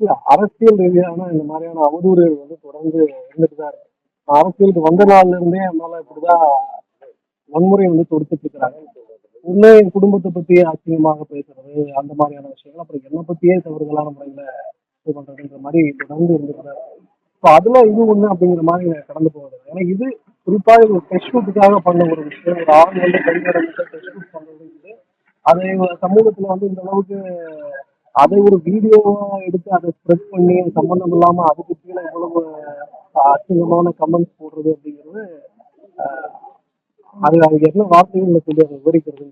இல்ல அரசியல் ரீதியான இந்த மாதிரியான அவதூறுகள் வந்து தொடர்ந்து இருந்துட்டு தான் இருக்கு. அரசியலுக்கு வந்த நாள்ல இருந்தே அதனால இப்படிதான் வன்முறை வந்து தொடுத்துட்டு இருக்கிறாங்க. உள்ள என் குடும்பத்தை பத்தி அசிங்கமாக பேசுறது அந்த மாதிரியான விஷயங்கள், அப்புறம் என்னை பத்தியே தவறுதலான முறையில இது பண்றதுன்ற மாதிரி தொடர்ந்து இருந்துட்டு தான் இருக்கு. ஸோ அதுல இது ஒண்ணு அப்படிங்கிற மாதிரி கடந்து போகுது. ஏன்னா இது குறிப்பாக ஒரு டெஸ்ட் ஷூட்டுக்காக பண்ண ஒரு விஷயம். ஒரு ஆண் வந்து கைவிடப்பட்ட டெஸ்ட் ஷூட் பண்றது வந்து அதை சமூகத்துல வந்து இந்த அளவுக்கு அதை ஒரு வீடியோவா எடுத்து அதை ஸ்ப்ரெட் பண்ணி சம்பந்தம் இல்லாம அதுக்கு கீழே இவ்வளவு அசிங்கமான கமெண்ட்ஸ் போடுறது அப்படிங்கிறது அது அதுக்கு என்ன வார்த்தைகள்ல சொல்லி அதை விவரிக்கிறது.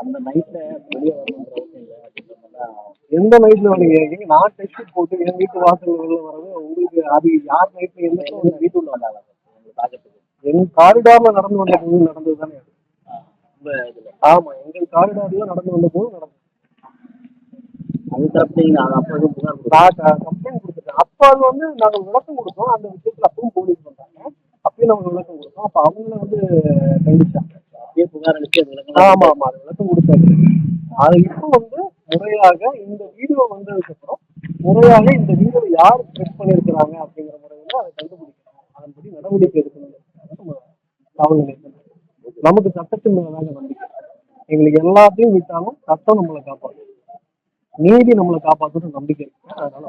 அந்த நைட்ல வெளியே வரணுங்கிற அவசியம் இல்லை அப்படின்ற மாதிரிலாம். எந்த நைட்ல வரீங்க? நான் டெஸ்ட் போட்டு என் வீட்டு வாசல் வெளில வர்றது உங்களுக்கு அது யார் நைட்ல எந்த வீட்டுள்ள வந்தாங்க உங்களுக்கு பார்க்கறதுக்கு. என் காரிடார்ல நடந்து வந்த போது நடந்தது தானே. ரொம்ப இதுல ஆமா, எங்கள் காரிடார்ல நடந்து வந்த போது நடந்தது. அது தரப்பு நீங்க அப்போ எதுவும் புகார் கொடுத்தா கம்ப்ளைண்ட் கொடுத்துட்டேன். அப்ப அது வந்து நாங்கள் விளக்கம் கொடுத்தோம். அந்த விஷயத்துல அப்பவும் போலீஸ் வந்தாங்க. அப்பயும் நாங்கள் விளக்கம் கொடுத்தோம். அப்ப அவங்கள வந்து கண்டிச்சாங்க. அப்படியே புகார் அளிச்சு அது ஆமா ஆமா, அது விளக்கம் கொடுத்தாங்க. அது இப்போ வந்து முறையாக இந்த வீடியோ வந்ததுக்கு அப்புறம் முறையாக இந்த வீடியோ யார் ஸ்ப்ரெட் பண்ணியிருக்கிறாங்க அப்படிங்கிற முறையில அதை கண்டுபிடிக்கணும். அதன்படி நடவடிக்கை எடுக்கணும். காவல் நிலையத்தில் நமக்கு சட்டத்தின் மேலாக நம்பிக்கை. எங்களுக்கு எல்லாத்தையும் விட்டாலும் சட்டம் நம்மளை காப்பாற்றும், நீதி நம்மளை காப்பாற்றுற நம்பிக்கை இருக்கு. அதனால